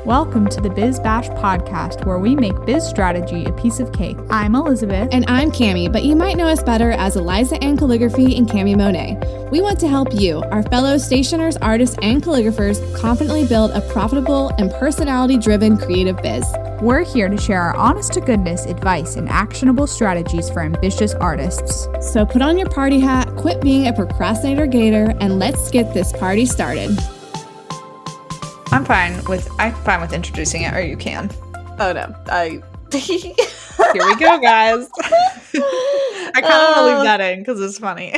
Welcome to the Biz Bash podcast, where we make biz strategy a piece of cake. I'm Elizabeth. And I'm Cami, but you might know us better as Eliza Ann Calligraphy and Cami Monet. We want to help you, our fellow stationers, artists, and calligraphers, confidently build a profitable and personality-driven creative biz. We're here to share our honest-to-goodness advice and actionable strategies for ambitious artists. So put on your party hat, quit being a procrastinator gator, and let's get this party started. I'm fine with introducing it, or you can. Oh no, Here we go, guys. I kind of want to leave that in because it's funny.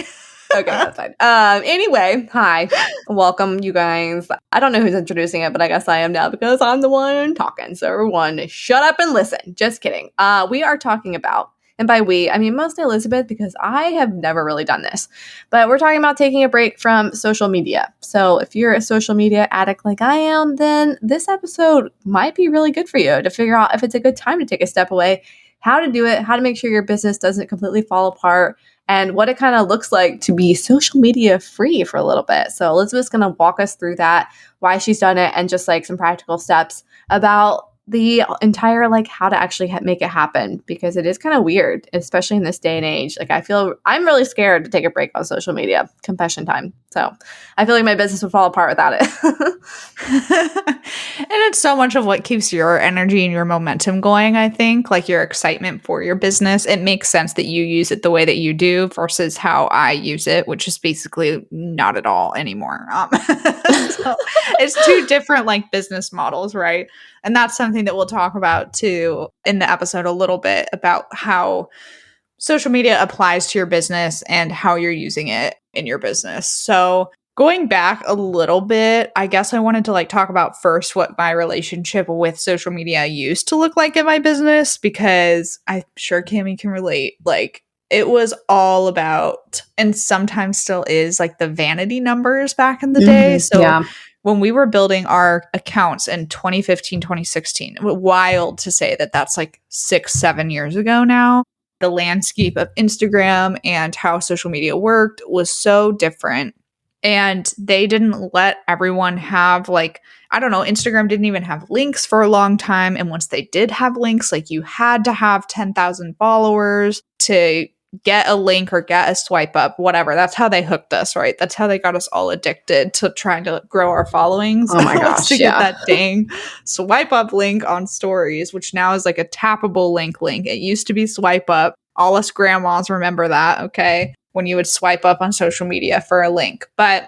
Okay, that's fine. Anyway, hi, welcome, you guys. I don't know who's introducing it, but I guess I am now because I'm the one talking. So everyone, shut up and listen. Just kidding. We are talking about, and by we, I mean mostly Elizabeth because I have never really done this, but we're talking about taking a break from social media. So if you're a social media addict like I am, then this episode might be really good for you to figure out if it's a good time to take a step away, how to do it, how to make sure your business doesn't completely fall apart, and what it kind of looks like to be social media free for a little bit. So Elizabeth's going to walk us through that, why she's done it, and just like some practical steps about the entire like how to actually make it happen, because it is kind of weird, especially in this day and age. Like I feel I'm really scared to take a break on social media. Confession time. So I feel like my business would fall apart without it. And it's so much of what keeps your energy and your momentum going, I think, like your excitement for your business. It makes sense that you use it the way that you do versus how I use it, which is basically not at all anymore. So it's two different like business models, right? And that's something that we'll talk about too in the episode a little bit about how social media applies to your business and how you're using it in your business. So going back a little bit, I guess I wanted to like talk about first what my relationship with social media used to look like in my business, because I'm sure Cami can relate. Like it was all about, and sometimes still is, like the vanity numbers back in the day. So yeah. When we were building our accounts in 2015, 2016, wild to say that that's like 6-7 years ago now. The landscape of Instagram and how social media worked was so different. And they didn't let everyone have like, I don't know, Instagram didn't even have links for a long time. And once they did have links, like you had to have 10,000 followers to get a link or get a swipe up, whatever. That's how they hooked us, right? That's how they got us all addicted to trying to grow our followings. Oh my gosh, to get that dang swipe up link on stories, which now is like a tappable link. It used to be swipe up. All us grandmas remember that, okay? When you would swipe up on social media for a link. But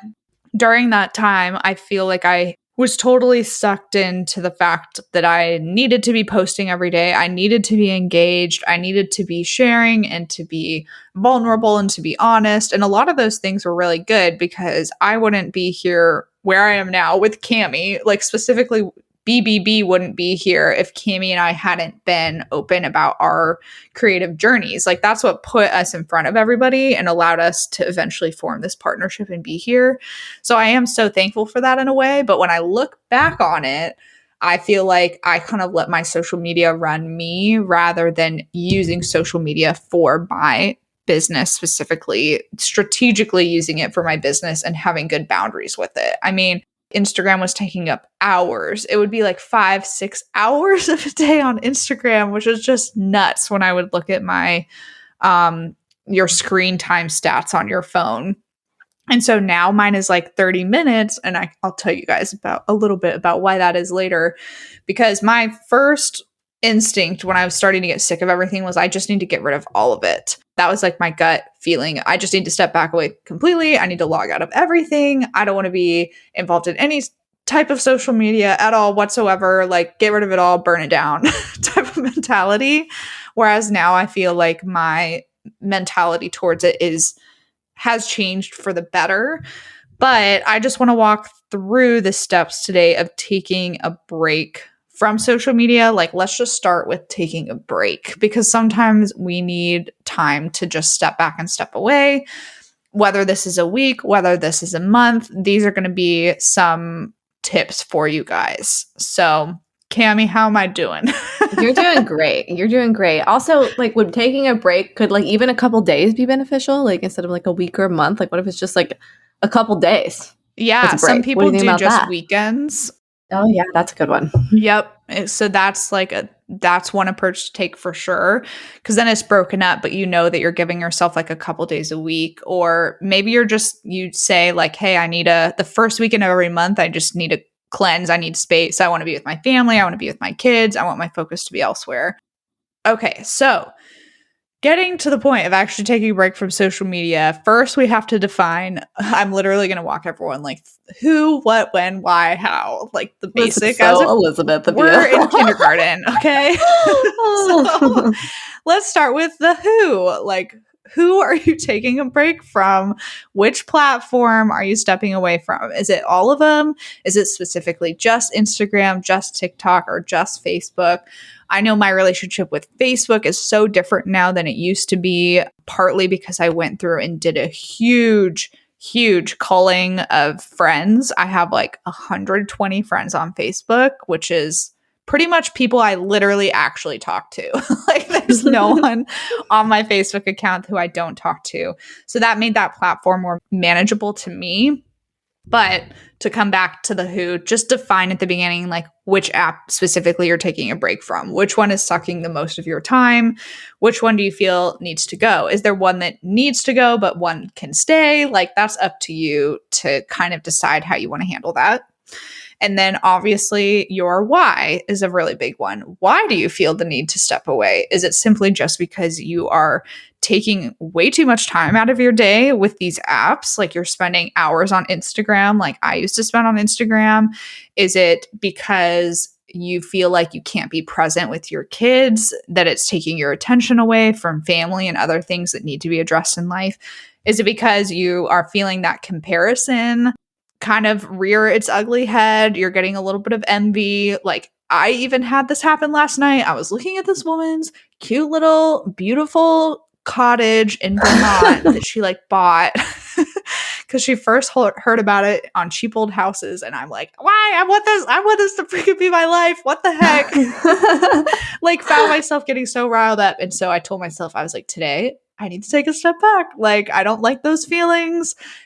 during that time, I feel like I was totally sucked into the fact that I needed to be posting every day. I needed to be engaged. I needed to be sharing and to be vulnerable and to be honest. And a lot of those things were really good because I wouldn't be here where I am now with Cami, like specifically BBB wouldn't be here if Cami and I hadn't been open about our creative journeys. Like that's what put us in front of everybody and allowed us to eventually form this partnership and be here. So I am so thankful for that in a way. But when I look back on it, I feel like I kind of let my social media run me rather than using social media for my business, specifically strategically using it for my business and having good boundaries with it. I mean, Instagram was taking up hours. It would be like 5-6 hours of a day on Instagram, which was just nuts when I would look at my your screen time stats on your phone. And so now mine is like 30 minutes, and I'll tell you guys about a little bit about why that is later, because my first instinct when I was starting to get sick of everything was I just need to get rid of all of it. That was like my gut feeling. I just need to step back away completely. I need to log out of everything. I don't want to be involved in any type of social media at all whatsoever. Like get rid of it all, burn it down type of mentality. Whereas now I feel like my mentality towards it has changed for the better. But I just want to walk through the steps today of taking a break from social media. Like, let's just start with taking a break, because sometimes we need time to just step back and step away. Whether this is a week, whether this is a month, these are going to be some tips for you guys. So, Cami, how am I doing? You're doing great. You're doing great. Also, like, would taking a break, could like even a couple days be beneficial? Like instead of like a week or a month, like what if it's just like a couple days? Yeah, some people do just that. Weekends. Oh yeah, that's a good one. Yep. So that's one approach to take for sure. Cause then it's broken up, but you know that you're giving yourself like a couple days a week. Or maybe you say like, hey, the first weekend of every month, I just need a cleanse. I need space. I want to be with my family. I want to be with my kids. I want my focus to be elsewhere. Okay. So getting to the point of actually taking a break from social media, first we have to define. I'm literally going to walk everyone like who, what, when, why, how, like the basic. So Elizabeth, we're in kindergarten, okay? So let's start with the who. Like, who are you taking a break from? Which platform are you stepping away from? Is it all of them? Is it specifically just Instagram, just TikTok, or just Facebook? I know my relationship with Facebook is so different now than it used to be, partly because I went through and did a huge culling of friends. I have like 120 friends on Facebook, which is pretty much people I literally actually talk to. Like there's no one on my Facebook account who I don't talk to. So that made that platform more manageable to me. But to come back to the who, just define at the beginning, like which app specifically you're taking a break from. Which one is sucking the most of your time? Which one do you feel needs to go? Is there one that needs to go, but one can stay? Like that's up to you to kind of decide how you want to handle that. And then obviously your why is a really big one. Why do you feel the need to step away? Is it simply just because you are taking way too much time out of your day with these apps? Like you're spending hours on Instagram, like I used to spend on Instagram. Is it because you feel like you can't be present with your kids, that it's taking your attention away from family and other things that need to be addressed in life? Is it because you are feeling that comparison kind of rear its ugly head? You're getting a little bit of envy. Like I even had this happen last night. I was looking at this woman's cute little beautiful cottage in Vermont that she like bought because she first heard about it on Cheap Old Houses, and I'm like, why? I want this to freaking be my life. What the heck? Like found myself getting so riled up, and so I told myself, I was like, today I need to take a step back. Like, I don't like those feeling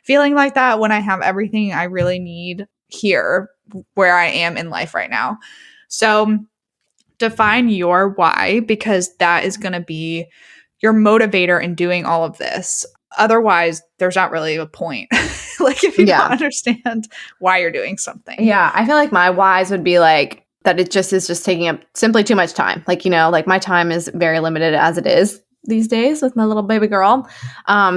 like that when I have everything I really need here where I am in life right now. So define your why, because that is going to be your motivator in doing all of this. Otherwise, there's not really a point. Like if you don't understand why you're doing something. Yeah, I feel like my whys would be like that it just is just taking up simply too much time. Like, you know, like my time is very limited as it is these days with my little baby girl.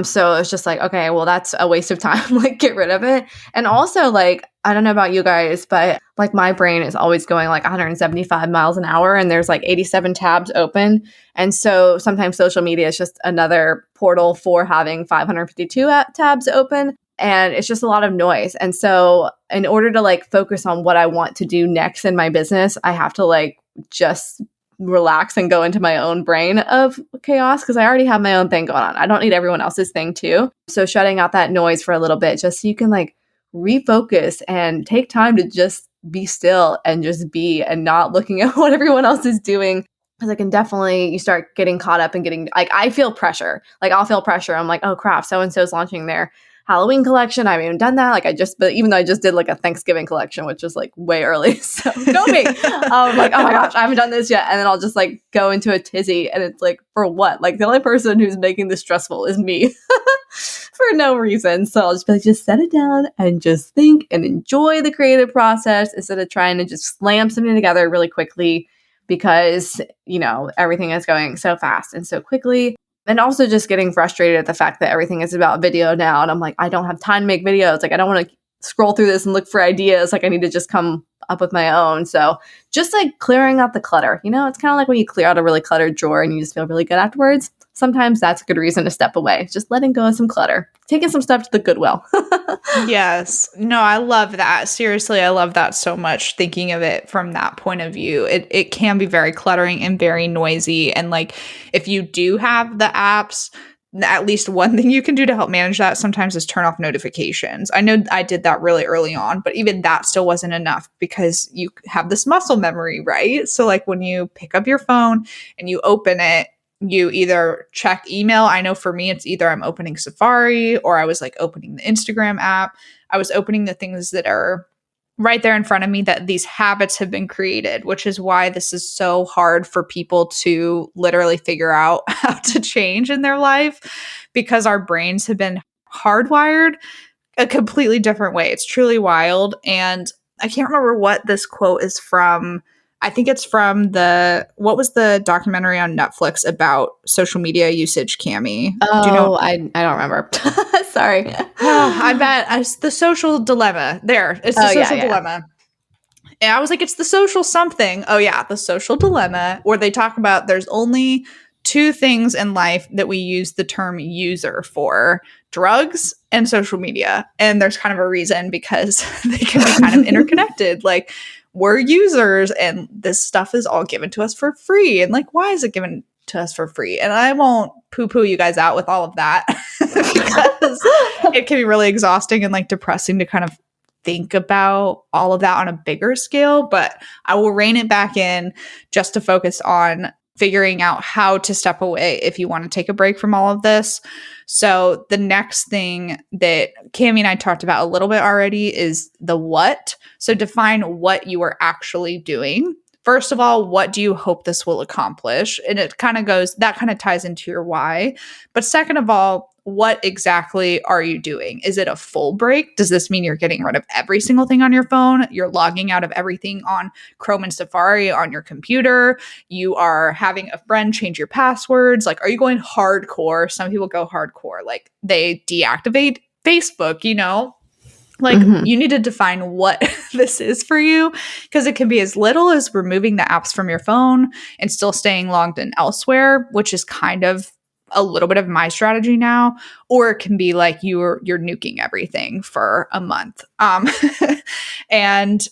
So it's just like, okay, well, that's a waste of time. Like, get rid of it. And also, like, I don't know about you guys, but like my brain is always going like 175 miles an hour and there's like 87 tabs open. And so sometimes social media is just another portal for having 552 tabs open. And it's just a lot of noise. And so in order to like focus on what I want to do next in my business, I have to like just relax and go into my own brain of chaos because I already have my own thing going on. I don't need everyone else's thing too. So shutting out that noise for a little bit just so you can like refocus and take time to just be still and just be and not looking at what everyone else is doing. Because I can definitely, you start getting caught up and getting like, I feel pressure. Like I'll feel pressure. I'm like, oh crap, so-and-so's launching their Halloween collection. I haven't even done that. Like but even though I just did like a Thanksgiving collection, which is like way early. So go me. I'm like, oh my gosh, I haven't done this yet. And then I'll just like go into a tizzy and it's like, for what? Like the only person who's making this stressful is me for no reason. So I'll just be like, just set it down and just think and enjoy the creative process instead of trying to just slam something together really quickly because, you know, everything is going so fast and so quickly. And also just getting frustrated at the fact that everything is about video now. And I'm like, I don't have time to make videos. Like, I don't want to scroll through this and look for ideas. Like, I need to just come up with my own. So just like clearing out the clutter, you know, it's kind of like when you clear out a really cluttered drawer and you just feel really good afterwards. Sometimes that's a good reason to step away. Just letting go of some clutter, taking some stuff to the Goodwill. Yes. No, I love that. Seriously, I love that so much. Thinking of it from that point of view, it can be very cluttering and very noisy. And like, if you do have the apps, at least one thing you can do to help manage that sometimes is turn off notifications. I know I did that really early on, but even that still wasn't enough because you have this muscle memory, right? So like when you pick up your phone and you open it, you either check email. I know for me, it's either I'm opening Safari or I was like opening the Instagram app. I was opening the things that are right there in front of me that these habits have been created, which is why this is so hard for people to literally figure out how to change in their life, because our brains have been hardwired a completely different way. It's truly wild. And I can't remember what this quote is from. I think it's from what was the documentary on Netflix about social media usage, Cami? Oh, do you know? I don't remember. Sorry. I bet it's The Social Dilemma. There, it's The Social Dilemma. And I was like, it's the social something. Oh yeah, The Social Dilemma, where they talk about there's only two things in life that we use the term user for: drugs and social media. And there's kind of a reason, because they can be kind of interconnected. Like, we're users and this stuff is all given to us for free. And like, why is it given to us for free? And I won't poo-poo you guys out with all of that, because it can be really exhausting and like depressing to kind of think about all of that on a bigger scale. But I will rein it back in just to focus on figuring out how to step away if you want to take a break from all of this. So the next thing that Cami and I talked about a little bit already is the what. So define what you are actually doing. First of all, what do you hope this will accomplish? And it kind of ties into your why. But second of all, what exactly are you doing? Is it a full break? Does this mean you're getting rid of every single thing on your phone? You're logging out of everything on Chrome and Safari on your computer? You are having a friend change your passwords? Like, are you going hardcore? Some people go hardcore. Like, they deactivate Facebook, you know? Like, you need to define what this is for you, because it can be as little as removing the apps from your phone and still staying logged in elsewhere, which is kind of a little bit of my strategy now, or it can be like you're nuking everything for a month. And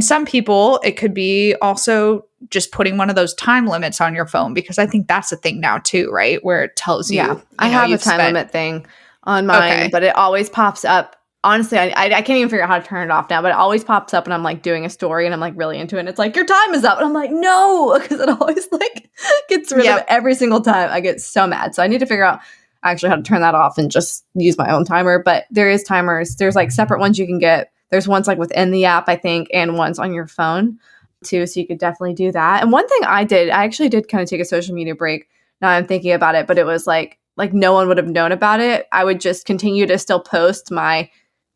some people, it could be also just putting one of those time limits on your phone, because I think that's a thing now too, right? Where it tells you. Yeah, I have a time limit thing on mine, but it always pops up. Honestly, I can't even figure out how to turn it off now, but it always pops up and I'm like doing a story and I'm like really into it. And it's like, your time is up. And I'm like, no, because it always like gets rid of it every single time. I get so mad. So I need to figure out actually how to turn that off and just use my own timer. But there is timers. There's like separate ones you can get. There's ones like within the app, I think, and ones on your phone too. So you could definitely do that. And one thing I actually did kind of take a social media break. Now I'm thinking about it, but it was like no one would have known about it. I would just continue to still post my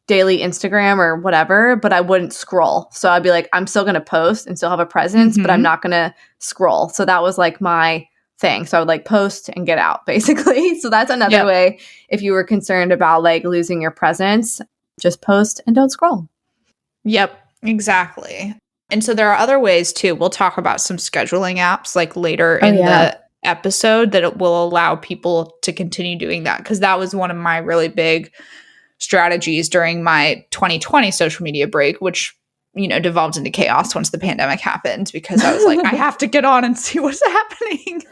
daily Instagram or whatever, but I wouldn't scroll. So I'd be like, I'm still going to post and still have a presence, but I'm not going to scroll. So that was like my thing. So I would like post and get out basically. So that's another way. If you were concerned about like losing your presence, just post and don't scroll. Yep, exactly. And so there are other ways too. We'll talk about some scheduling apps like later in the episode that it will allow people to continue doing that. Because that was one of my really big strategies during my 2020 social media break, which, you know, devolved into chaos once the pandemic happened, because I was like, I have to get on and see what's happening.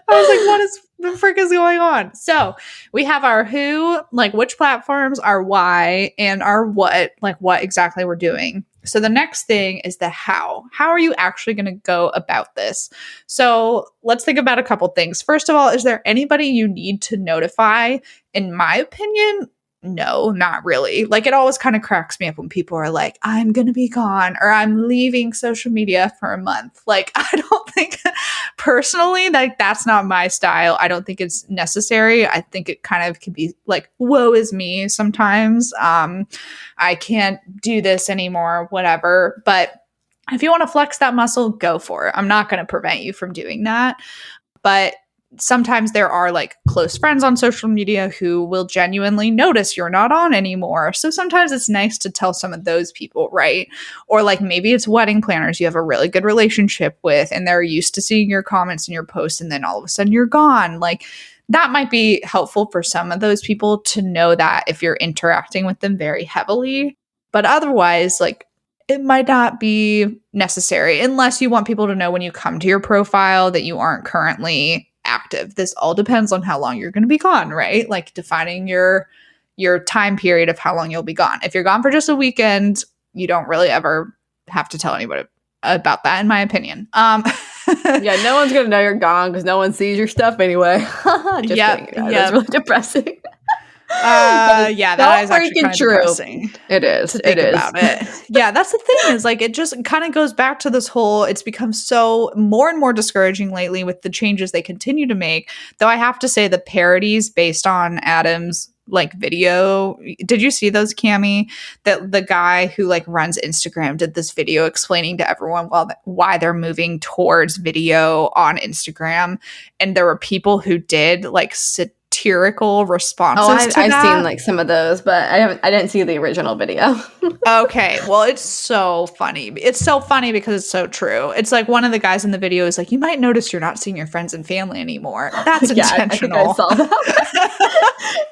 I was like, what is the frick is going on? So we have our who, like which platforms, our why, and our what, like what exactly we're doing. So the next thing is the how. How are you actually going to go about this? So let's think about a couple things. First of all, is there anybody you need to notify? In my opinion, no, not really. Like, it always kind of cracks me up when people are like, I'm going to be gone, or I'm leaving social media for a month. Like, I don't think personally, like, that's not my style. I don't think it's necessary. I think it kind of can be like, woe is me sometimes. I can't do this anymore, whatever. But if you want to flex that muscle, go for it. I'm not going to prevent you from doing that. But sometimes there are like close friends on social media who will genuinely notice you're not on anymore. So sometimes it's nice to tell some of those people, right? Or like maybe it's wedding planners you have a really good relationship with and they're used to seeing your comments and your posts, and then all of a sudden you're gone. Like, that might be helpful for some of those people to know that if you're interacting with them very heavily. But otherwise, like, it might not be necessary unless you want people to know when you come to your profile that you aren't currently active. This all depends on how long you're going to be gone, right? Like, defining your time period of how long you'll be gone. If you're gone for just a weekend, you don't really ever have to tell anybody about that, in my opinion. Yeah, no one's gonna know you're gone because no one sees your stuff anyway. Just kidding. That's really depressing. Yeah, that is actually kind of depressing. It is. To think about it. Yeah, that's the thing is like it just kind of goes back to this whole it's become so more and more discouraging lately with the changes they continue to make. Though I have to say the parodies based on Adam's like video. Did you see those, Cammie? That the guy who like runs Instagram did this video explaining to everyone why they're moving towards video on Instagram, and there were people who did like satirical responses to I've that. seen like some of those, but I didn't see the original video. Okay, well, it's so funny. It's so funny because it's so true. It's like one of the guys in the video is like, you might notice you're not seeing your friends and family anymore. That's intentional. I saw that.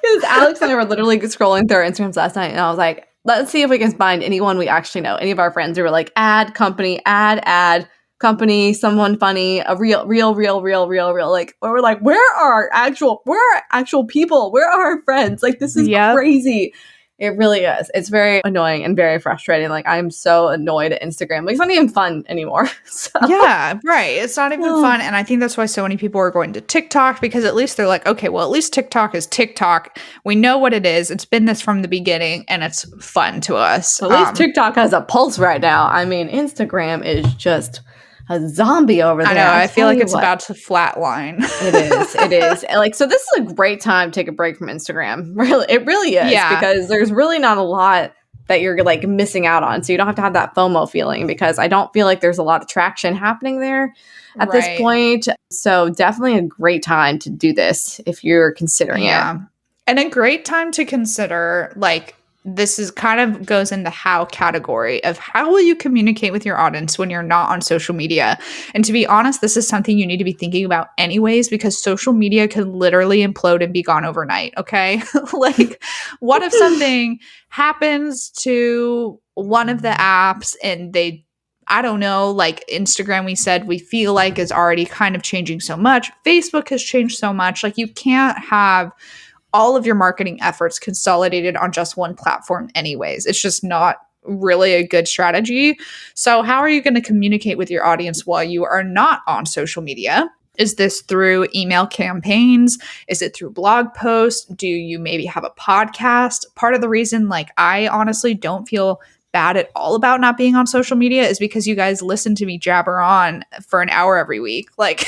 Because Alex and I were literally scrolling through our Instagrams last night, and I was like, let's see if we can find anyone we actually know. Any of our friends who were like, add company, add company, someone funny, a real. Like, or we're like, where are actual people? Where are our friends? Like, this is crazy. It really is. It's very annoying and very frustrating. Like, I'm so annoyed at Instagram. Like, it's not even fun anymore. So. Yeah, right. It's not even fun. And I think that's why so many people are going to TikTok, because at least they're like, okay, well, at least TikTok is TikTok. We know what it is. It's been this from the beginning, and it's fun to us. At least TikTok has a pulse right now. I mean, Instagram is just a zombie over there. I know. I feel like it's about to flatline. It is. Like, so this is a great time to take a break from Instagram. Really, it really is. Yeah. Because there's really not a lot that you're like missing out on. So you don't have to have that FOMO feeling, because I don't feel like there's a lot of traction happening there at this point. So definitely a great time to do this if you're considering it. And a great time to consider, like, this is kind of goes in the how category of how will you communicate with your audience when you're not on social media. And to be honest, this is something you need to be thinking about anyways, because social media can literally implode and be gone overnight. Okay. Like, what if something happens to one of the apps and I don't know, like Instagram, we said we feel like is already kind of changing so much. Facebook has changed so much. Like, you can't have all of your marketing efforts consolidated on just one platform anyways. It's just not really a good strategy. So how are you going to communicate with your audience while you are not on social media? Is this through email campaigns? Is it through blog posts? Do you maybe have a podcast? Part of the reason, like, I honestly don't feel bad at all about not being on social media is because you guys listen to me jabber on for an hour every week. Like,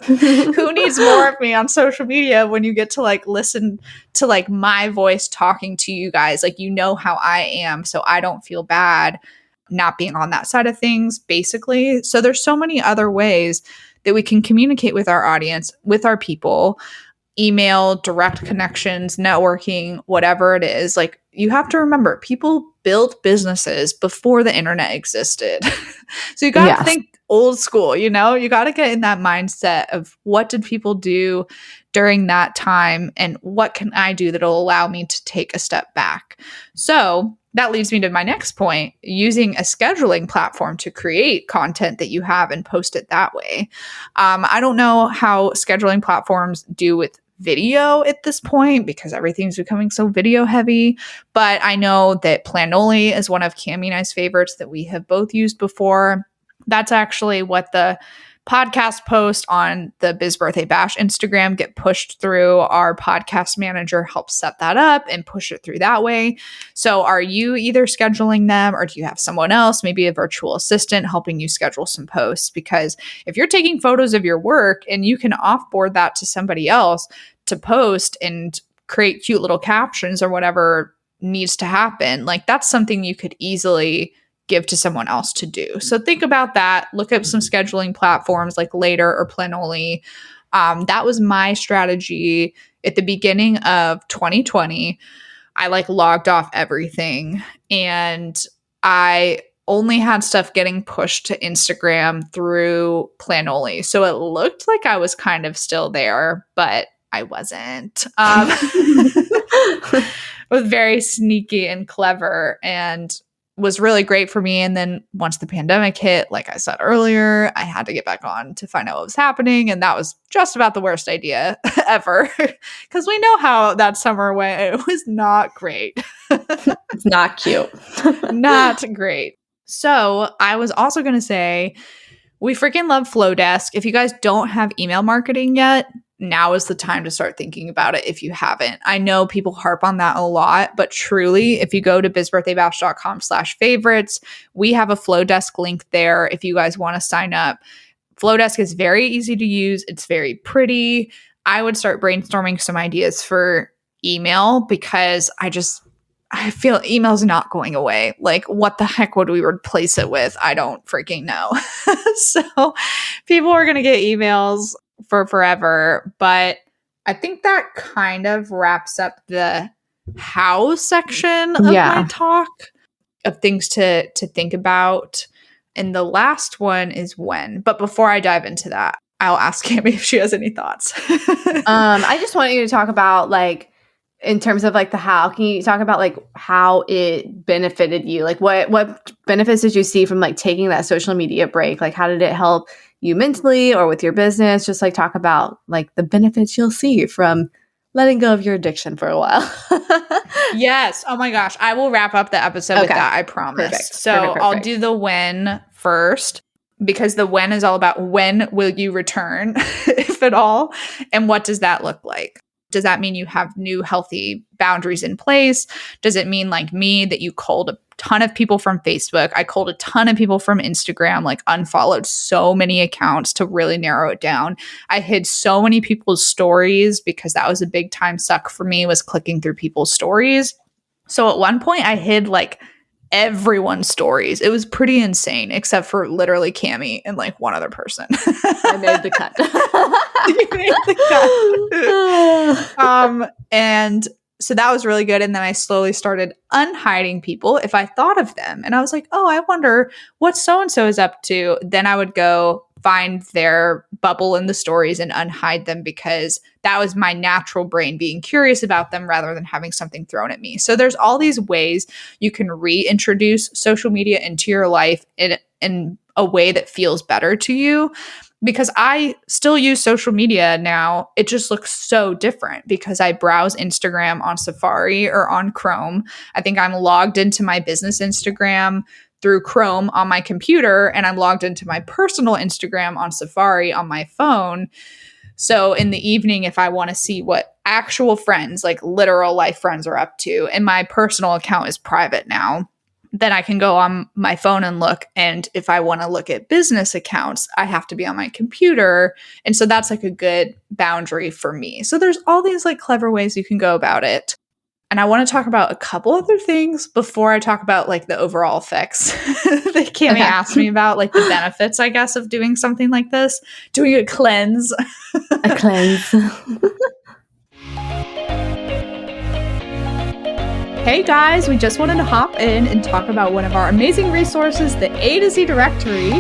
who needs more of me on social media when you get to like listen to like my voice talking to you guys? Like, you know how I am, so I don't feel bad not being on that side of things, basically. So there's so many other ways that we can communicate with our audience, with our people. Email, direct connections, networking, whatever it is. Like, you have to remember, people built businesses before the internet existed. So you got to think old school, you know? You got to get in that mindset of what did people do during that time and what can I do that'll allow me to take a step back? So that leads me to my next point, using a scheduling platform to create content that you have and post it that way. I don't know how scheduling platforms do with video at this point because everything's becoming so video heavy, but I know that Planoly is one of Cammie and I's favorites that we have both used before. That's actually what the podcast post on the Biz Birthday Bash Instagram get pushed through. Our podcast manager helps set that up and push it through that way. So are you either scheduling them or do you have someone else, maybe a virtual assistant, helping you schedule some posts? Because if you're taking photos of your work and you can offboard that to somebody else to post and create cute little captions or whatever needs to happen, like, that's something you could easily give to someone else to do. So think about that. Look up some scheduling platforms like Later or Planoly. That was my strategy at the beginning of 2020. I like logged off everything and I only had stuff getting pushed to Instagram through Planoly. So it looked like I was kind of still there, but I wasn't. It was very sneaky and clever and was really great for me. And then once the pandemic hit, like I said earlier, I had to get back on to find out what was happening. And that was just about the worst idea ever. Because we know how that summer went. It was not great. It's not cute. Not great. So I was also going to say, we freaking love Flowdesk. If you guys don't have email marketing yet, now is the time to start thinking about it if you haven't. I know people harp on that a lot, but truly, if you go to bizbirthdaybash.com/favorites, we have a Flowdesk link there if you guys want to sign up. Flowdesk is very easy to use. It's very pretty. I would start brainstorming some ideas for email because I feel email's not going away. Like, what the heck would we replace it with? I don't freaking know. So people are going to get emails for forever. But I think that kind of wraps up the how section of my talk of things to think about. And the last one is when. But before I dive into that, I'll ask Cami if she has any thoughts. I just want you to talk about, like, in terms of like the how, can you talk about like how it benefited you? Like what benefits did you see from like taking that social media break? Like, how did it help you mentally or with your business? Just like talk about like the benefits you'll see from letting go of your addiction for a while. Yes. Oh my gosh. I will wrap up the episode with that. I promise. Perfect. So I'll do the when first, because the when is all about when will you return, if at all, and what does that look like? Does that mean you have new healthy boundaries in place? Does it mean, like me, that you culled a ton of people from Facebook? I culled a ton of people from Instagram, like unfollowed so many accounts to really narrow it down. I hid so many people's stories because that was a big time suck for me, was clicking through people's stories. So at one point I hid like everyone's stories. It was pretty insane, except for literally Cami and like one other person. I made the cut. You made the cut. And so that was really good. And then I slowly started unhiding people if I thought of them. And I was like, oh, I wonder what so-and-so is up to. Then I would go find their bubble in the stories and unhide them, because that was my natural brain being curious about them rather than having something thrown at me. So there's all these ways you can reintroduce social media into your life in a way that feels better to you. Because I still use social media now. It just looks so different because I browse Instagram on Safari or on Chrome. I think I'm logged into my business Instagram through Chrome on my computer, and I'm logged into my personal Instagram on Safari on my phone. So in the evening, if I want to see what actual friends, like literal life friends, are up to, and my personal account is private now, then I can go on my phone and look. And if I want to look at business accounts, I have to be on my computer. And so that's like a good boundary for me. So there's all these like clever ways you can go about it. And I want to talk about a couple other things before I talk about like the overall effects that Cami asked me about, like the benefits, I guess, of doing something like this, doing a cleanse. A cleanse. Hey guys, we just wanted to hop in and talk about one of our amazing resources, the A to Z directory.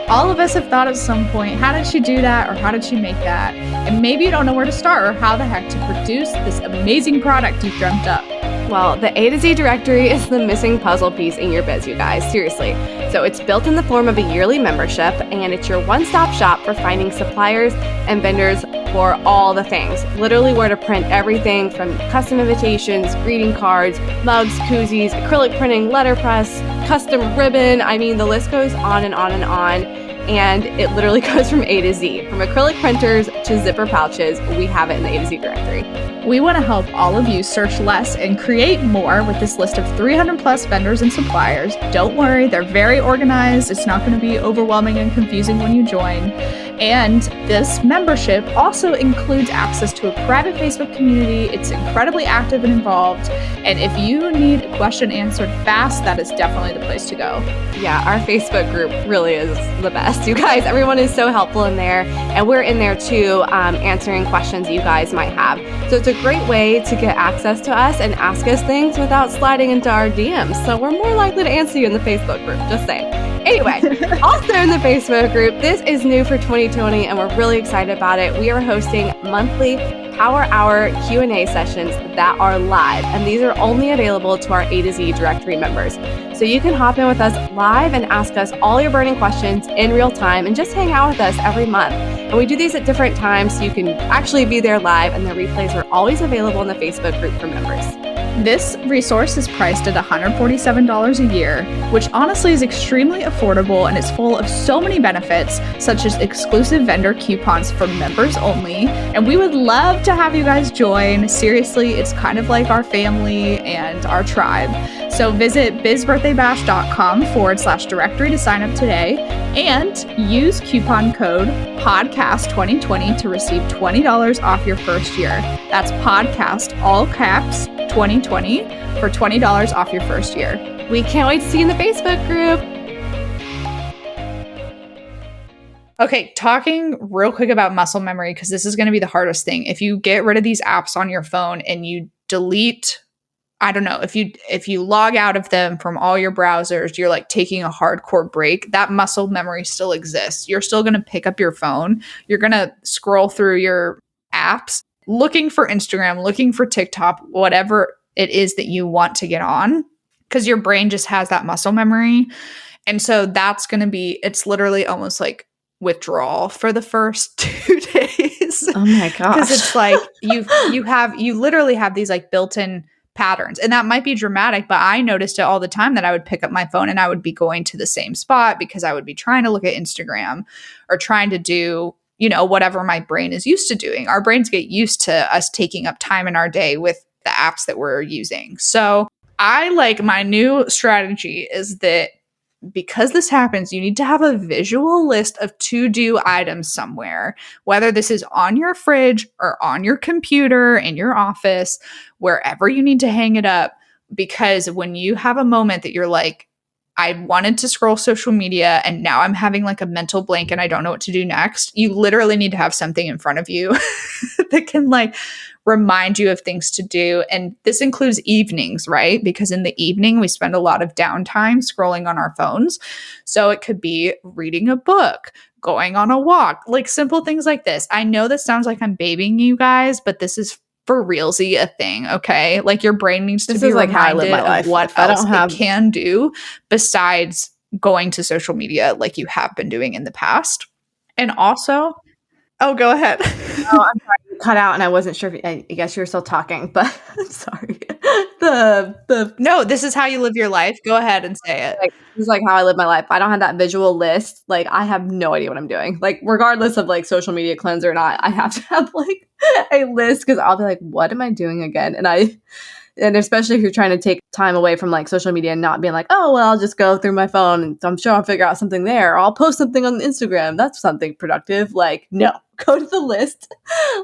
All of us have thought at some point, how did she do that, or how did she make that? And maybe you don't know where to start or how the heck to produce this amazing product you've dreamt up. Well, the A to Z directory is the missing puzzle piece in your biz, you guys. Seriously. So it's built in the form of a yearly membership, and it's your one-stop shop for finding suppliers and vendors for all the things. Literally where to print everything from custom invitations, greeting cards, mugs, koozies, acrylic printing, letterpress, custom ribbon. I mean, the list goes on and on and on. And it literally goes from A to Z. From acrylic printers to zipper pouches, we have it in the A to Z directory. We want to help all of you search less and create more with this list of 300 plus vendors and suppliers. Don't worry, they're very organized. It's not going to be overwhelming and confusing when you join. And this membership also includes access to a private Facebook community. It's incredibly active and involved. And if you need a question answered fast, that is definitely the place to go. Yeah, our Facebook group really is the best. You guys, everyone is so helpful in there. And we're in there too, answering questions you guys might have. So it's a great way to get access to us and ask us things without sliding into our DMs. So we're more likely to answer you in the Facebook group, just saying. Anyway, also in the Facebook group, this is new for 2020 and we're really excited about it. We are hosting monthly Power Hour Q&A sessions that are live, and these are only available to our A to Z directory members. So you can hop in with us live and ask us all your burning questions in real time and just hang out with us every month. And we do these at different times so you can actually be there live, and the replays are always available in the Facebook group for members. This resource is priced at $147 a year, which honestly is extremely affordable and is full of so many benefits, such as exclusive vendor coupons for members only. And we would love to have you guys join. Seriously, it's kind of like our family and our tribe. So visit bizbirthdaybash.com/directory to sign up today and use coupon code podcast2020 to receive $20 off your first year. That's podcast, all caps, 2020 for $20 off your first year. We can't wait to see you in the Facebook group. Okay, talking real quick about muscle memory, because this is going to be the hardest thing. If you get rid of these apps on your phone and you delete, I don't know, if you log out of them from all your browsers, you're like taking a hardcore break, that muscle memory still exists. You're still going to pick up your phone. You're going to scroll through your apps, looking for Instagram, looking for TikTok, whatever it is that you want to get on, because your brain just has that muscle memory. And so that's going to be, it's literally almost like withdrawal for the first 2 days. Oh my gosh. Because it's like you literally have these like built-in patterns. And that might be dramatic, but I noticed it all the time that I would pick up my phone and I would be going to the same spot because I would be trying to look at Instagram or trying to do, whatever my brain is used to doing. Our brains get used to us taking up time in our day with the apps that we're using. So my new strategy is that because this happens, you need to have a visual list of to-do items somewhere, whether this is on your fridge or on your computer, in your office, wherever you need to hang it up. Because when you have a moment that you're like, I wanted to scroll social media and now I'm having like a mental blank and I don't know what to do next, you literally need to have something in front of you that can like remind you of things to do. And this includes evenings, right? Because in the evening, we spend a lot of downtime scrolling on our phones. So it could be reading a book, going on a walk, like simple things like this. I know this sounds like I'm babying you guys, but this is for realsy a thing, okay? Like your brain needs to be like reminded of what else it can do besides going to social media like you have been doing in the past. And also, oh, go ahead. I'm sorry, you cut out and I wasn't sure if I guess you were still talking, but I'm sorry. No, this is how you live your life. Go ahead and say it. Like, this is like how I live my life. I don't have that visual list. Like I have no idea what I'm doing. Like regardless of like social media cleanse or not, I have to have like a list because I'll be like, what am I doing again? And especially if you're trying to take time away from like social media and not being like, oh, well, I'll just go through my phone and I'm sure I'll figure out something there. Or I'll post something on Instagram. That's something productive. Like, no, go to the list.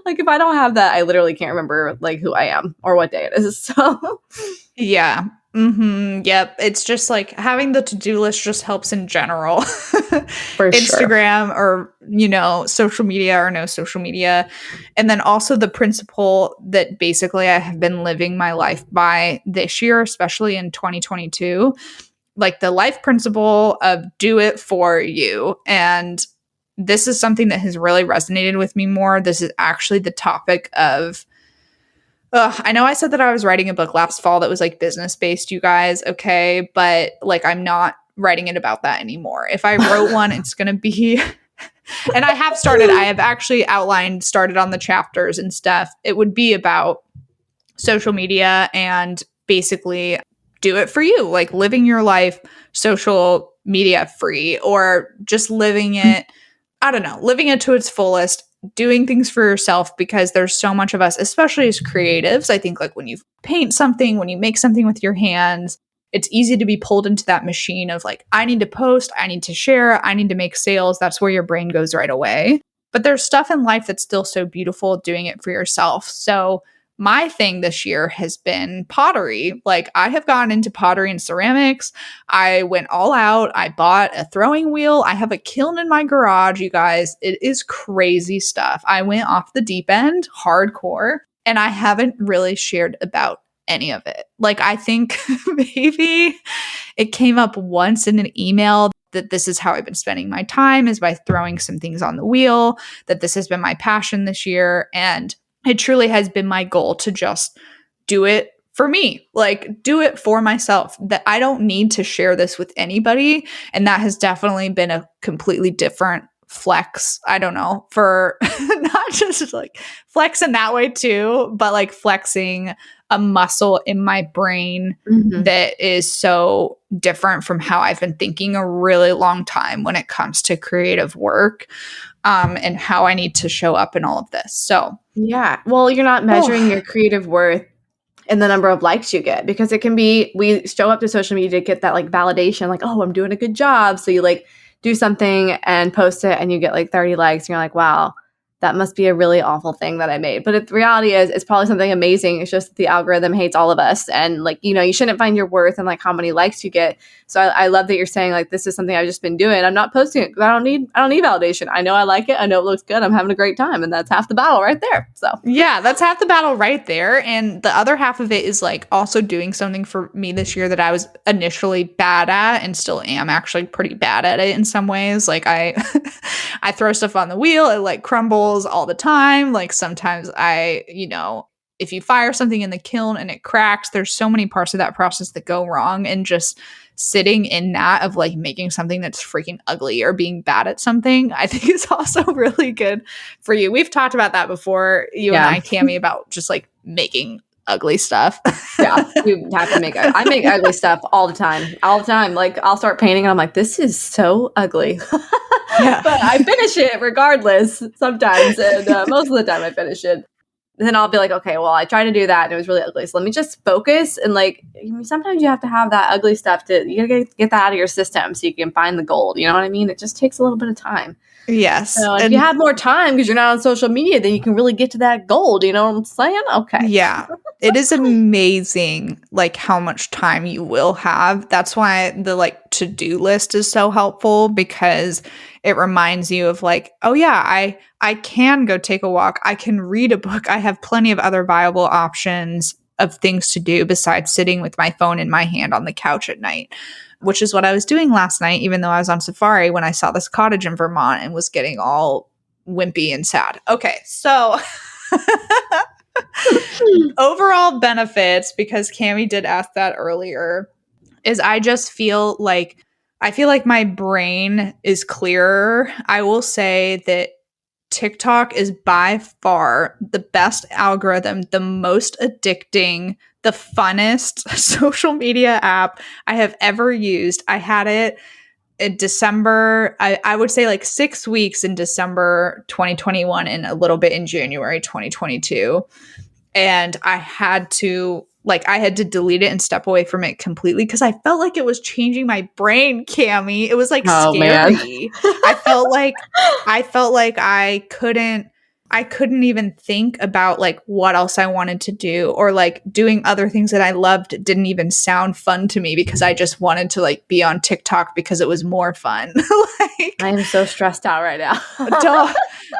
Like if I don't have that, I literally can't remember like who I am or what day it is. So yeah. Yep. It's just like having the to-do list just helps in general. For Instagram or, social media or no social media. And then also the principle that basically I have been living my life by this year, especially in 2022, like the life principle of do it for you. And this is something that has really resonated with me more. This is actually the topic of I know I said that I was writing a book last fall that was like business based, you guys. Okay. But like, I'm not writing it about that anymore. If I wrote one, it's going to be, and I have actually started on the chapters and stuff. It would be about social media and basically do it for you, like living your life social media free or just living it, I don't know, living it to its fullest. Doing things for yourself because there's so much of us, especially as creatives. I think like when you paint something, when you make something with your hands, it's easy to be pulled into that machine of like, I need to post, I need to share, I need to make sales. That's where your brain goes right away. But there's stuff in life that's still so beautiful doing it for yourself. So my thing this year has been pottery. Like I have gotten into pottery and ceramics. I went all out. I bought a throwing wheel. I have a kiln in my garage, you guys. It is crazy stuff. I went off the deep end, hardcore, and I haven't really shared about any of it. Like I think maybe it came up once in an email that this is how I've been spending my time is by throwing some things on the wheel, that this has been my passion this year. And it truly has been my goal to just do it for me, like do it for myself, that I don't need to share this with anybody. And that has definitely been a completely different flex, I don't know, for not just like flex in that way too, but like flexing a muscle in my brain that is so different from how I've been thinking a really long time when it comes to creative work, and how I need to show up in all of this. So yeah, well, you're not measuring your creative worth in the number of likes you get, because it can be, we show up to social media to get that like validation, like, oh, I'm doing a good job. So you like do something and post it and you get like 30 likes and you're like, wow, that must be a really awful thing that I made. But the reality is it's probably something amazing. It's just the algorithm hates all of us. And like, you know, you shouldn't find your worth in like how many likes you get. So I love that you're saying like, this is something I've just been doing. I'm not posting it because I don't need validation. I know I like it. I know it looks good. I'm having a great time. And that's half the battle right there. So yeah, that's half the battle right there. And the other half of it is like also doing something for me this year that I was initially bad at and still am actually pretty bad at it in some ways. Like I throw stuff on the wheel, it like crumbles all the time. Like sometimes if you fire something in the kiln and it cracks, there's so many parts of that process that go wrong, and just sitting in that of like making something that's freaking ugly or being bad at something, I think is also really good for you. We've talked about that before, you and I, Cami, about just like making ugly stuff. Yeah, you have to make I make ugly stuff all the time. Like I'll start painting and I'm like, this is so ugly. Yeah. But I finish it regardless sometimes, and most of the time I finish it. And then I'll be like, okay, well, I tried to do that and it was really ugly. So let me just focus. And like, sometimes you have to have that ugly stuff you gotta get that out of your system so you can find the gold. You know what I mean? It just takes a little bit of time. Yes. So if you have more time because you're not on social media, then you can really get to that gold. You know what I'm saying? Okay. Yeah. It is amazing like how much time you will have. That's why the like to-do list is so helpful, because it reminds you of like, oh yeah, I can go take a walk. I can read a book. I have plenty of other viable options of things to do besides sitting with my phone in my hand on the couch at night, which is what I was doing last night, even though I was on safari, when I saw this cottage in Vermont and was getting all wimpy and sad. Okay, so overall benefits, because Cami did ask that earlier, is I feel like my brain is clearer. I will say that TikTok is by far the best algorithm, the most addicting, the funnest social media app I have ever used. I had it in December, I would say like 6 weeks in December 2021 and a little bit in January 2022. And I had to delete it and step away from it completely because I felt like it was changing my brain, Cami. It was like scary. I felt like I couldn't even think about like what else I wanted to do, or like doing other things that I loved didn't even sound fun to me because I just wanted to like be on TikTok because it was more fun. Like, I am so stressed out right now.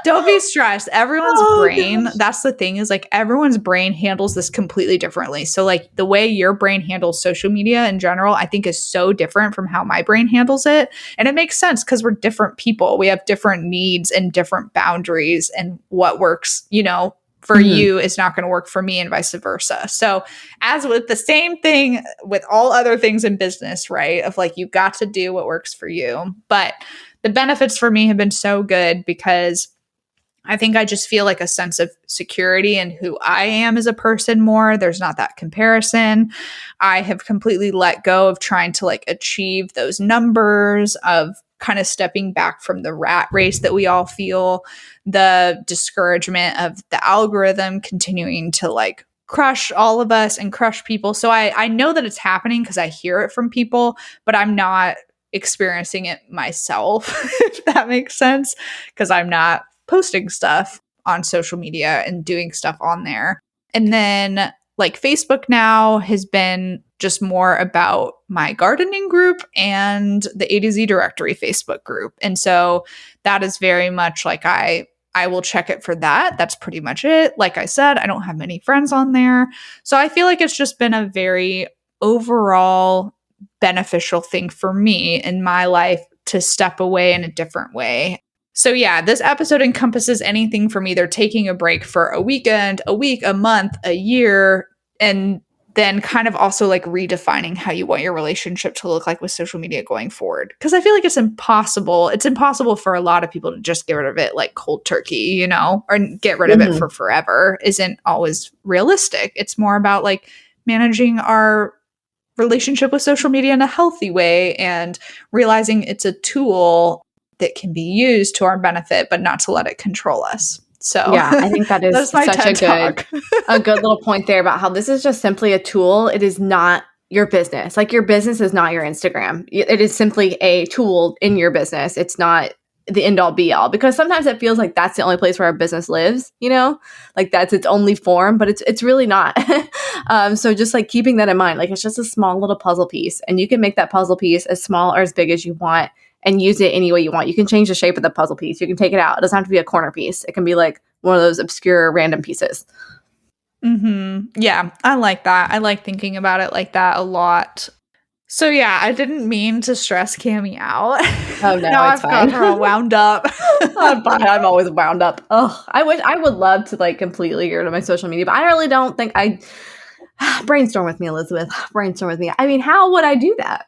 don't be stressed. Everyone's brain, that's the thing, is like everyone's brain handles this completely differently. So like the way your brain handles social media in general, I think is so different from how my brain handles it. And it makes sense because we're different people. We have different needs and different boundaries, and what works, for you is not going to work for me, and vice versa. So as with the same thing with all other things in business, right? Of like, you got to do what works for you. But the benefits for me have been so good because I think I just feel like a sense of security in who I am as a person more. There's not that comparison. I have completely let go of trying to like achieve those numbers, of kind of stepping back from the rat race that we all feel, the discouragement of the algorithm continuing to like crush all of us and crush people. So I know that it's happening because I hear it from people, but I'm not experiencing it myself, if that makes sense, because I'm not posting stuff on social media and doing stuff on there. And then like Facebook now has been just more about my gardening group and the A to Z directory Facebook group. And so that is very much like I will check it for that. That's pretty much it. Like I said, I don't have many friends on there. So I feel like it's just been a very overall beneficial thing for me in my life to step away in a different way. So yeah, this episode encompasses anything from either taking a break for a weekend, a week, a month, a year, and then kind of also like redefining how you want your relationship to look like with social media going forward. Because I feel like it's impossible. It's impossible for a lot of people to just get rid of it like cold turkey, you know, or get rid of it for forever isn't always realistic. It's more about like managing our relationship with social media in a healthy way and realizing it's a tool that can be used to our benefit, but not to let it control us. So yeah, I think that is such a good little point there about how this is just simply a tool. It is not your business. Like your business is not your Instagram. It is simply a tool in your business. It's not the end all be all, because sometimes it feels like that's the only place where our business lives, you know, like that's its only form, but it's really not. So just like keeping that in mind, like it's just a small little puzzle piece, and you can make that puzzle piece as small or as big as you want and use it any way you want. You can change the shape of the puzzle piece. You can take it out. It doesn't have to be a corner piece. It can be like one of those obscure random pieces. Yeah, I like that. I like thinking about it like that a lot. So yeah, I didn't mean to stress Cami out. Oh no, now it's I've fine. got her all wound up. I'm always wound up. Oh, I would love to like completely get rid of my social media, but I really don't think I brainstorm with me, Elizabeth. Brainstorm with me. I mean, how would I do that?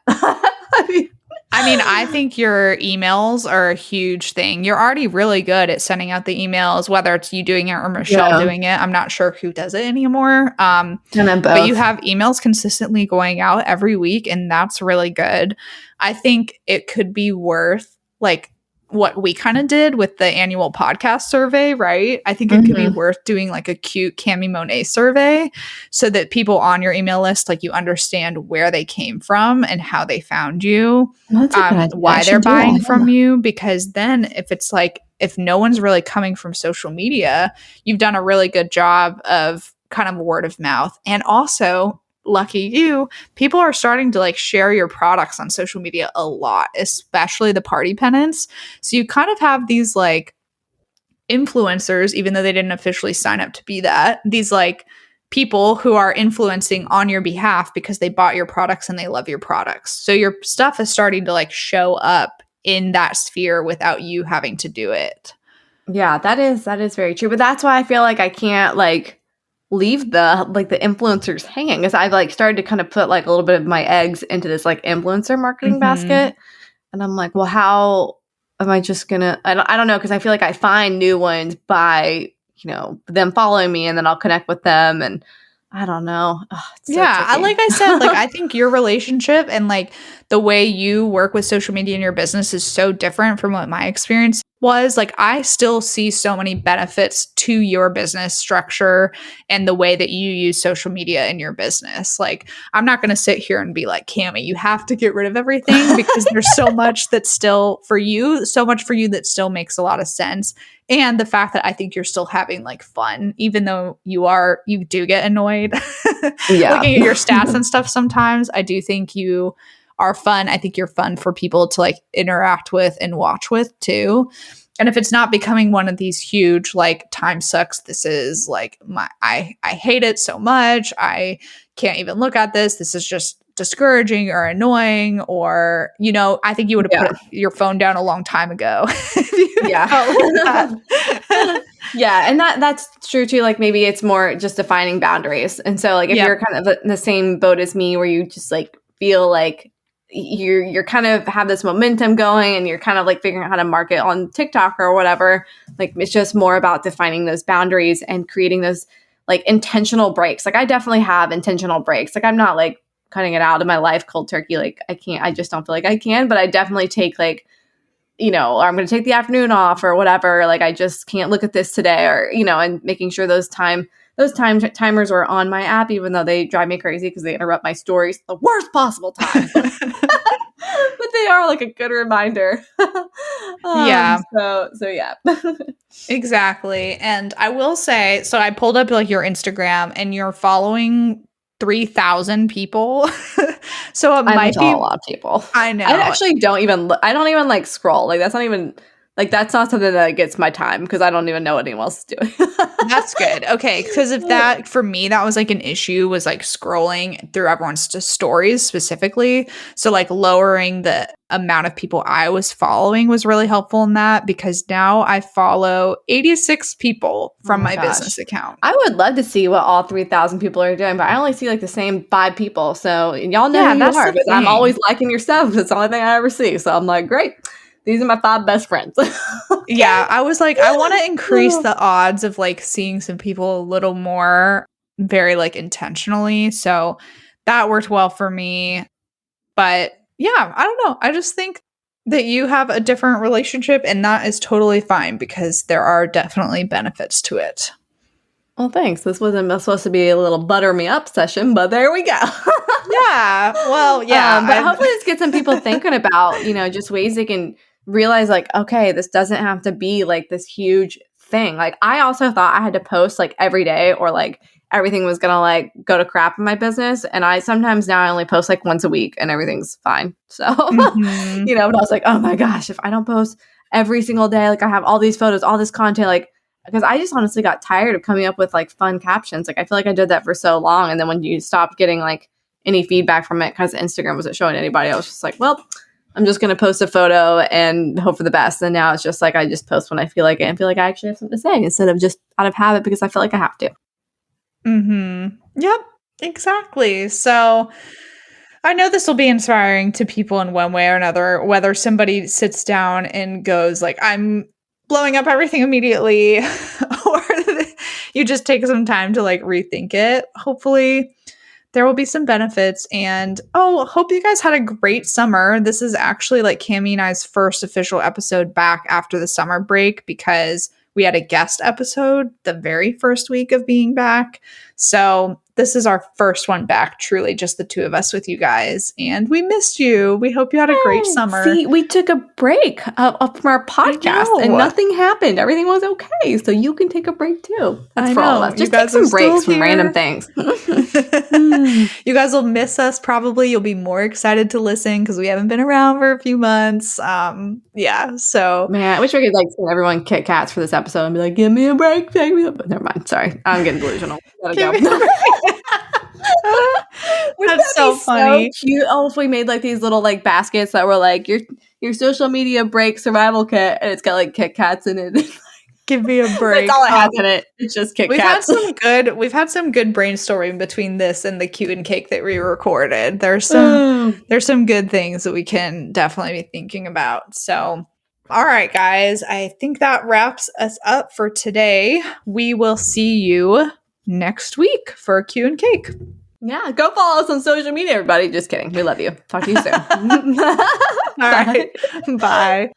I think your emails are a huge thing. You're already really good at sending out the emails, whether it's you doing it or Michelle doing it. I'm not sure who does it anymore. And then both. But you have emails consistently going out every week, and that's really good. I think it could be worth like what we kind of did with the annual podcast survey, right? I think it could be worth doing like a cute Cami Monet survey so that people on your email list, like you understand where they came from and how they found you, why they're buying from you. Because then if it's like, if no one's really coming from social media, you've done a really good job of kind of word of mouth. And also, lucky you, people are starting to like share your products on social media a lot, especially the party pennants. So you kind of have these like influencers, even though they didn't officially sign up to be that, these like people who are influencing on your behalf because they bought your products and they love your products. So your stuff is starting to like show up in that sphere without you having to do it. Yeah, that is very true. But that's why I feel like I can't like leave the influencers hanging, because I've like started to kind of put like a little bit of my eggs into this like influencer marketing basket, and I'm like, well, how am I just gonna? I don't know, because I feel like I find new ones by them following me, and then I'll connect with them, and I don't know. Like I said, like I think your relationship and like the way you work with social media in your business is so different from what my experience was. Like I still see so many benefits to your business structure and the way that you use social media in your business. Like I'm not going to sit here and be like, Cami, you have to get rid of everything, because there's so much that's still for you, that still makes a lot of sense. And the fact that I think you're still having like fun, even though you do get annoyed looking at your stats and stuff sometimes. I do think you are fun. I think you're fun for people to like interact with and watch with too. And if it's not becoming one of these huge like time sucks, this is like I hate it so much, I can't even look at this is just discouraging or annoying, or I think you would have put your phone down a long time ago. Yeah, and that's true too. Like maybe it's more just defining boundaries. And so like if you're kind of in the same boat as me, where you just like feel like you're kind of have this momentum going and you're kind of like figuring out how to market on TikTok or whatever, like it's just more about defining those boundaries and creating those like intentional breaks. Like I definitely have intentional breaks. Like I'm not like cutting it out of my life cold turkey. Like I just don't feel like I can, but I definitely take like, or I'm going to take the afternoon off or whatever. Like I just can't look at this today, or, and making sure those timers are on my app, even though they drive me crazy because they interrupt my stories the worst possible time. But they are like a good reminder. So yeah. Exactly. And I will say, so I pulled up like your Instagram and you're following 3,000 people. So it might be a lot of people. I know. I actually don't even like scroll. Like that's not even like, that's not something that gets my time, because I don't even know what anyone else is doing. That's good. Okay, because if that for me that was like an issue was like scrolling through everyone's just stories specifically. So like lowering the amount of people I was following was really helpful in that because now I follow 86 people from my business account. I would love to see what all 3,000 people are doing, but I only see like the same 5 people. So y'all know who you are because I'm always liking your stuff. It's the only thing I ever see. So I'm like, great. These are my 5 best friends. Okay. Yeah, I was like, I want to increase the odds of like seeing some people a little more very like intentionally. So that worked well for me. But yeah, I don't know. I just think that you have a different relationship and that is totally fine because there are definitely benefits to it. Well, thanks. This wasn't supposed to be a little butter me up session, but there we go. Yeah. Well, yeah. But hopefully this gets some people thinking about, just ways they can realize like, okay, this doesn't have to be like this huge thing. Like I also thought I had to post like every day or like everything was going to like go to crap in my business. And I sometimes now I only post like once a week and everything's fine. So, but I was like, oh my gosh, if I don't post every single day, like I have all these photos, all this content, like, because I just honestly got tired of coming up with like fun captions. Like I feel like I did that for so long. And then when you stopped getting like any feedback from it because Instagram wasn't showing anybody, I was just like, well, I'm just going to post a photo and hope for the best. And now it's just like, I just post when I feel like it and feel like I actually have something to say instead of just out of habit because I feel like I have to. Yep, exactly. So I know this will be inspiring to people in one way or another, whether somebody sits down and goes like, I'm blowing up everything immediately, or you just take some time to like rethink it. Hopefully there will be some benefits and hope you guys had a great summer. This is actually like Cami and I's first official episode back after the summer break because we had a guest episode the very first week of being back. So this is our first one back, truly just the two of us with you guys. And we missed you. We hope you had a great summer. See, we took a break up from our podcast and nothing happened. Everything was okay. So you can take a break too. That's for all of us. Just take some breaks from random things. You guys will miss us probably. You'll be more excited to listen because we haven't been around for a few months. Yeah, so. Man, I wish we could like send everyone Kit Kats for this episode and be like, give me a break, take me up. But never mind. Sorry. I'm getting delusional. Gotta go. That's so funny. So cute. Oh, if we made like these little like baskets that were like your social media break survival kit, and it's got like Kit Kats in it. Give me a break. That's all it has in it. It's just Kit Kats. We've had some good brainstorming between this and the cute and cake that we recorded. There's some good things that we can definitely be thinking about. So, all right, guys, I think that wraps us up for today. We will see you next week for Q and Cake. Yeah, go follow us on social media, everybody. Just kidding. We love you. Talk to you soon. All right. Bye.